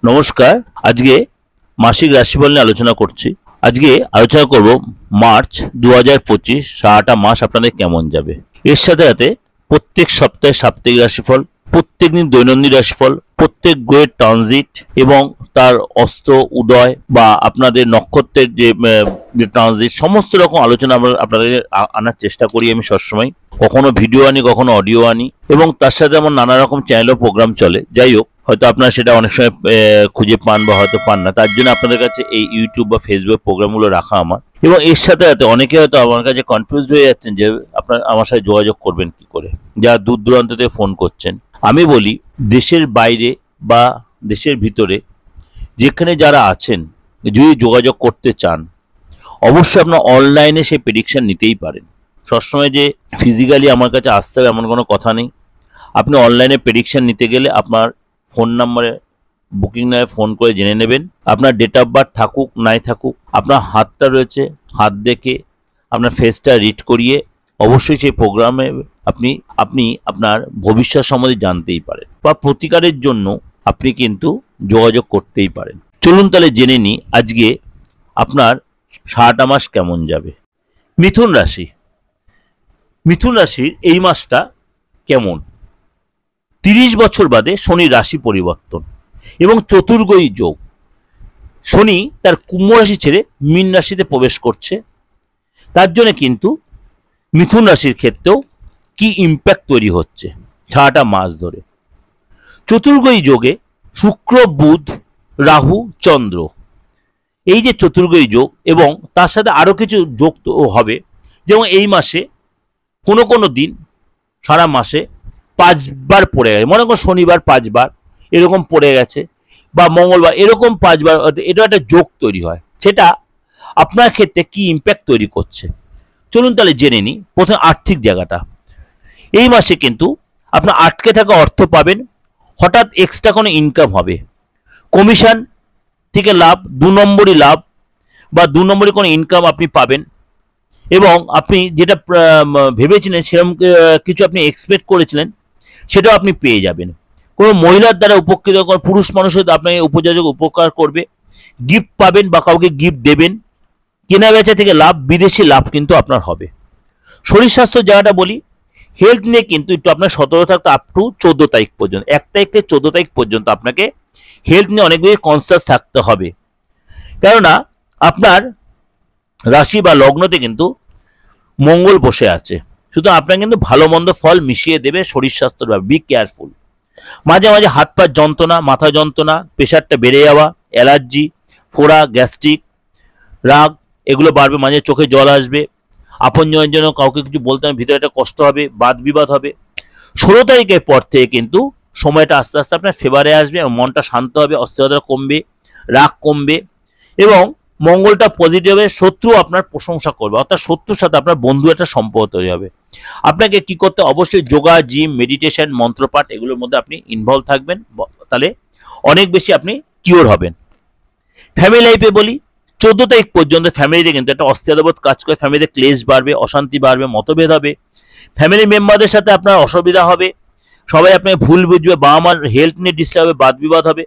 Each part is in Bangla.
নমস্কার। আজকে মাসিক রাশিফল নিয়ে আলোচনা করছি। আজকে আলোচনা করব মার্চ 2025 সারাটা মাস আপনাদের কেমন যাবে। এর সাথে সাথে প্রত্যেক সপ্তাহে সাপ্তাহিক রাশিফল, প্রত্যেক দিন দৈনন্দিন রাশিফল, প্রত্যেক গ্রহের ট্রানজিট এবং তার অস্ত উদয় বা আপনাদের নক্ষত্রের যে ট্রানজিট, সমস্ত রকম আলোচনা আমরা আপনাদের আনার চেষ্টা করি আমি সবসময়। কখনো ভিডিও আনি, কখনো অডিও আনি, এবং তার সাথে আমার নানা রকম চ্যানেলও প্রোগ্রাম চলে। যাই হোক, হয়তো আপনারা সেটা অনেক সময় খুঁজে পান বা হয়তো পান না, তার জন্য আপনাদের কাছে এই ইউটিউব বা ফেসবুক প্রোগ্রামগুলো রাখা আমার। এবং এর সাথে সাথে অনেকে হয়তো আমার কাছে কনফিউজড হয়ে যাচ্ছেন যে আপনার আমার সাথে যোগাযোগ করবেন কি করে, যারা দূর দূরান্ত থেকে ফোন করছেন। আমি বলি, দেশের বাইরে বা দেশের ভিতরে যেখানে যারা আছেন, যদি যোগাযোগ করতে চান, অবশ্যই আপনার অনলাইনে সেই প্রেডিকশন নিতেই পারেন। সবসময় যে ফিজিক্যালি আমার কাছে আসতে হবে এমন কোনো কথা নেই। আপনি অনলাইনে প্রেডিকশন নিতে গেলে আপনার ফোন নাম্বারে বুকিং নয় ফোন করে জেনে নেবেন। আপনার ডেট অফ বার্থ থাকুক নাই থাকুক, আপনার হাতটা রয়েছে, হাত দেখে আপনার ফেসটা রিড করিয়ে অবশ্যই সেই প্রোগ্রামে আপনি আপনার ভবিষ্যৎ সম্বন্ধে জানতেই পারেন, বা প্রতিকারের জন্য আপনি কিন্তু যোগাযোগ করতেই পারেন। চলুন তাহলে জেনে নিই আজকে আপনার সারাটা মাস কেমন যাবে। মিথুন রাশি। মিথুন রাশির এই মাসটা কেমন? 30 বছর বাদে শনি রাশি পরিবর্তন এবং চতুর্গ্রহী যোগ। শনি তার কুম্ভ রাশি ছেড়ে মীন রাশিতে প্রবেশ করছে। তার জন্য কিন্তু মিথুন রাশির ক্ষেত্রেও কি ইম্প্যাক্ট তৈরি হচ্ছে সারাটা মাস ধরে। চতুর্গ্রহী যোগে শুক্র, বুধ, রাহু, চন্দ্র, এই যে চতুর্গ্রহী যোগ, এবং তার সাথে আরো কিছু যোগ হবে। যেমন এই মাসে কোনো কোনো দিন সারা মাসে 5 বার পড়ে গেছে, মনে করুন শনিবার 5 বার এরকম পড়ে গেছে, বা মঙ্গলবার এরকম 5 বার, এটা একটা যোগ তৈরি হয়। সেটা আপনার ক্ষেত্রে কি ইম্প্যাক্ট তৈরি করছে চলুন তাহলে জেনে নিই। প্রথমে আর্থিক জায়গাটা, এই মাসে কিন্তু আপনার আটকে থাকা অর্থ পাবেন, হঠাৎ এক্সট্রা কোনো ইনকাম হবে, কমিশন থেকে লাভ, 2 নম্বরই লাভ বা 2 নম্বরই কোনো ইনকাম আপনি পাবেন, এবং আপনি যেটা ভেবেছিলেন সেরকম কিছু আপনি এক্সপেক্ট করেছিলেন সেটাও আপনি পেয়ে যাবেন। কোনো মহিলার দ্বারা উপকৃত, কোনো পুরুষ মানুষের আপনাকে উপযোজক উপকার করবে, গিফট পাবেন বা কাউকে গিফট দেবেন, কেনা বেচা থেকে লাভ, বিদেশি লাভ কিন্তু আপনার হবে। শরীর স্বাস্থ্য জায়গাটা বলি, হেলথ নিয়ে কিন্তু একটু আপনার সতর্ক থাকতে আপ টু 14 তারিখ পর্যন্ত, 1 তারিখ থেকে 14 তারিখ পর্যন্ত আপনাকে হেলথ নিয়ে অনেক বেশি কনসিয়াস থাকতে হবে। কেননা আপনার রাশি বা লগ্নতে কিন্তু মঙ্গল বসে আছে, সুতরাং আপনার কিন্তু ভালো মন্দ ফল মিশিয়ে দেবে। শরীর স্বাস্থ্যের ব্যাপারে বি কেয়ারফুল। মাঝে মাঝে হাত পা যন্ত্রণা, মাথা যন্ত্রণা, প্রেশারটা বেড়ে যাওয়া, অ্যালার্জি, ফোড়া, গ্যাস্ট্রিক, রাগ এগুলো বাড়বে, মাঝে চোখে জল আসবে, আপনজনের জন্য কাউকে কিছু বলতে হবে, ভিতরে একটা কষ্ট হবে, বাদ বিবাদ হবে। 16 তারিখের পর থেকে কিন্তু সময়টা আস্তে আস্তে আপনার ফেভারে আসবে এবং মনটা শান্ত হবে, অস্থিরতা কমবে, রাগ কমবে, এবং মঙ্গলটা পজিটিভ হবে। শত্রু আপনার প্রশংসা করবে, অর্থাৎ শত্রুর সাথে আপনার বন্ধু একটা সম্পর্ক তৈরি হবে। আপনাকে কি করতে, অবশ্যই যোগা, জিম, মেডিটেশন, মন্ত্রপাঠ এগুলোর মধ্যে আপনি ইনভলভ থাকবেন, তাহলে অনেক বেশি আপনি কিওর হবেন। ফ্যামিলি লাইফে বলি, 14 তারিখ পর্যন্ত ফ্যামিলিতে কিন্তু একটা অস্থিরতাবোধ কাজ করে, ফ্যামিলিতে ক্লেশ বাড়বে, অশান্তি বাড়বে, মতভেদ হবে, ফ্যামিলি মেম্বারদের সাথে আপনার অসুবিধা হবে, সবাই আপনাকে ভুল বুঝবে, বাবা মার হেলথ নিয়ে ডিস্টার্ব হবে, বাদ বিবাদ হবে।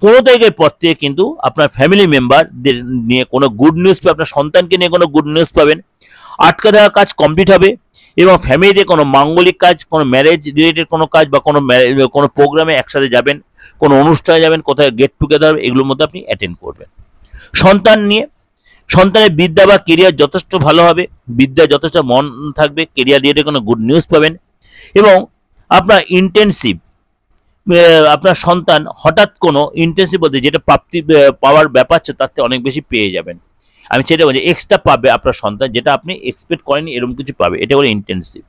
15 তারিখের পর থেকে কিন্তু আপনার ফ্যামিলি মেম্বারদের নিয়ে কোনো গুড নিউজ পাবেন, আপনার সন্তানকে নিয়ে কোনো গুড নিউজ পাবেন, আটকে থাকা কাজ কমপ্লিট হবে, এবং ফ্যামিলিতে কোনো মাঙ্গলিক কাজ, কোনো ম্যারেজ রিলেটেড কোনো কাজ বা কোনো প্রোগ্রামে একসাথে যাবেন, কোনো অনুষ্ঠানে যাবেন, কোথায় গেট টুগেদার, এগুলোর মধ্যে আপনি অ্যাটেন্ড করবেন। সন্তান নিয়ে, সন্তানের বিদ্যা বা কেরিয়ার যথেষ্ট ভালো হবে, বিদ্যা যথেষ্ট মন থাকবে, কেরিয়ার রিলেটেড কোনো গুড নিউজ পাবেন, এবং আপনার ইন্টেনসিভ, আপনার সন্তান হঠাৎ কোনো ইন্টেন্সিভ বলতে যেটা প্রাপ্তি পাওয়ার ব্যাপার আছে তার থেকে অনেক বেশি পেয়ে যাবেন। আমি সেটা বলছি, এক্সট্রা পাবে আপনার সন্তান, যেটা আপনি এক্সপেক্ট করেনি এরকম কিছু পাবে, এটা হলো ইন্টেন্সিভ।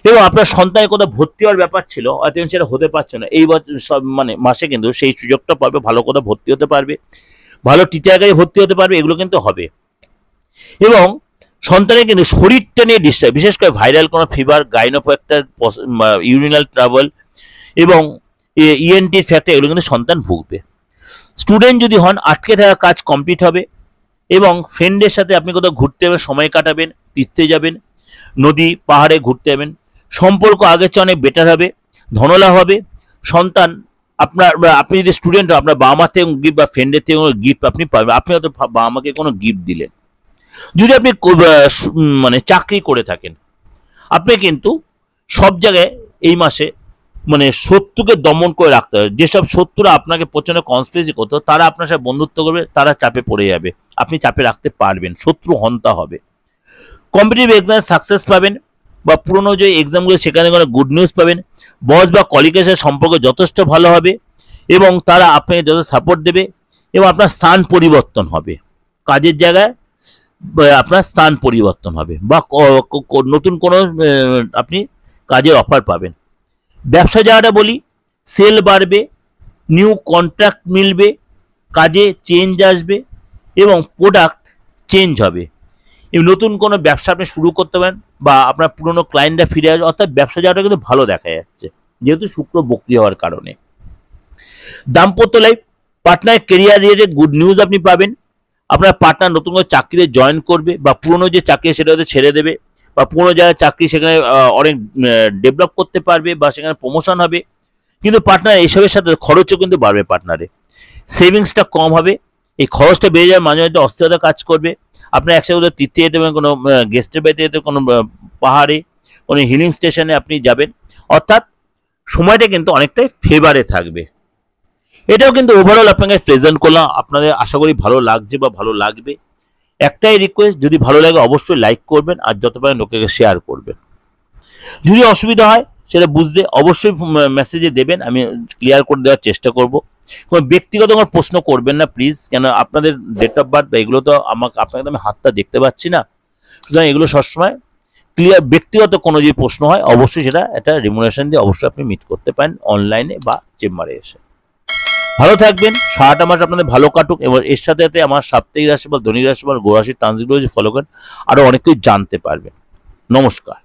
এবং আপনার সন্তানের কোথাও ভর্তি হওয়ার ব্যাপার ছিল, অথচ সেটা হতে পারছে না, এই বছর মাসে কিন্তু সেই সুযোগটা পাবে, ভালো কোথাও ভর্তি হতে পারবে, ভালো টিচার কাছে ভর্তি হতে পারবে, এগুলো কিন্তু হবে। এবং সন্তানের কিন্তু শরীরটা নিয়ে ডিস্টার্ব, বিশেষ করে ভাইরাল কোনো ফিভার, গাইনোফ্যাক্টর, ইউরিনাল ট্রাভেল এবং ইএনটি ফ্যাক্টর, এগুলো কিন্তু সন্তান ভুগবে। স্টুডেন্ট যদি হন, আটকে থাকা কাজ কমপ্লিট হবে, এবং ফ্রেন্ডের সাথে আপনি কোথাও ঘুরতে যাবেন, সময় কাটাবেন, তীর্থে যাবেন, নদী পাহাড়ে ঘুরতে যাবেন, সম্পর্ক আগের চেয়ে অনেক বেটার হবে, ধনলাভ হবে, সন্তান আপনি যদি স্টুডেন্ট, আপনার বাবা মা থেকে গিফট বা ফ্রেন্ডের থেকে কোনো গিফট আপনি পাবেন। আপনি হয়তো বাবা মাকে কোনো গিফট দিলেন। যদি আপনি মানে চাকরি করে থাকেন, আপনি কিন্তু সব জায়গায় এই মাসে মানে শত্রুকে দমন করে রাখতে হবে। যেসব শত্রুরা আপনাকে প্রচন্ড কনস্পিরেসি করতো, তারা আপনার সাথে বন্ধুত্ব করবে, তারা চাপে পড়ে যাবে, আপনি চাপে রাখতে পারবেন, শত্রু হন্তা হবে। কম্পিটিটিভ এক্সামে সাকসেস পাবেন, বা পুরনো যে এক্সামগুলো সেখানে কোনো গুড নিউজ পাবেন। বস বা কলিগের সাথে সম্পর্ক যথেষ্ট ভালো হবে এবং তারা আপনাকে যত সাপোর্ট দেবে, এবং আপনার স্থান পরিবর্তন হবে, কাজের জায়গায় আপনার স্থান পরিবর্তন হবে, বা নতুন কোনো আপনি কাজের অফার পাবেন। ব্যবসা জায়গাটা বলি, সেল বাড়বে, নিউ কন্ট্রাক্ট মিলবে, কাজে চেঞ্জ আসবে এবং প্রোডাক্ট চেঞ্জ হবে। এবং নতুন কোনো ব্যবসা আপনি শুরু করতে পারেন, বা আপনার পুরনো ক্লায়েন্টরা ফিরে আসবে, অর্থাৎ ব্যবসা জায়গাটা কিন্তু ভালো দেখা যাচ্ছে যেহেতু শুক্র বক্রি হওয়ার কারণে। দাম্পত্য life, partner career related good news আপনি পাবেন। আপনার পার্টনার নতুন করে চাকরিতে জয়েন করবে, বা পুরনো যে চাকরি সেটা হয়তো ছেড়ে দেবে, বা পুরনো জায়গায় চাকরি সেখানে অনেক ডেভেলপ করতে পারবে, বা সেখানে প্রমোশন হবে। কিন্তু পার্টনার এইসবের সাথে খরচও কিন্তু বাড়বে, পার্টনারে সেভিংসটা কম হবে, এই খরচটা বেড়ে যাওয়ার মাঝে মাঝে অস্থিরতা কাজ করবে। আপনার একসাথে কোথাও তীর্থে যেতে পারেন, কোনো গেস্টের বাড়িতে যেতে, কোনো পাহাড়ে, কোনো হিলিং স্টেশনে আপনি যাবেন, অর্থাৎ সময়টা কিন্তু অনেকটাই ফেভারে থাকবে। এটাও কিন্তু ওভারঅল আপনাকে প্রেজেন্ট করলাম, আপনাদের আশা করি ভালো লাগছে বা ভালো লাগবে। একটাই রিকোয়েস্ট, যদি ভালো লাগে অবশ্যই লাইক করবেন, আর যত পারেন লোকেকে শেয়ার করবেন। যদি অসুবিধা হয় সেটা বুঝতে অবশ্যই মেসেজে দেবেন, আমি ক্লিয়ার করে দেওয়ার চেষ্টা করব। কোনো ব্যক্তিগত কোনো প্রশ্ন করবেন না প্লিজ, কেন আপনাদের ডেট অফ বার্থ বা এগুলো তো আপনাকে তো আমি হাতটা দেখতে পাচ্ছি না, সুতরাং এগুলো সবসময় ক্লিয়ার। ব্যক্তিগত কোনো যদি প্রশ্ন হয় অবশ্যই সেটা একটা রিমুনারেশন দিয়ে অবশ্যই আপনি মিট করতে পারেন অনলাইনে বা চেম্বারে এসে। ভালো থাকবেন, সারাটা মাস আপনাদের ভালো কাটুক, এবং এর সাথে সাথে আমার সাপ্তাহিক রাশিফল, দৈনিক রাশিফল, গ্রহ রাশির ট্রানজিট ফলো করেন, আরো অনেক কিছু জানতে পারবেন। নমস্কার।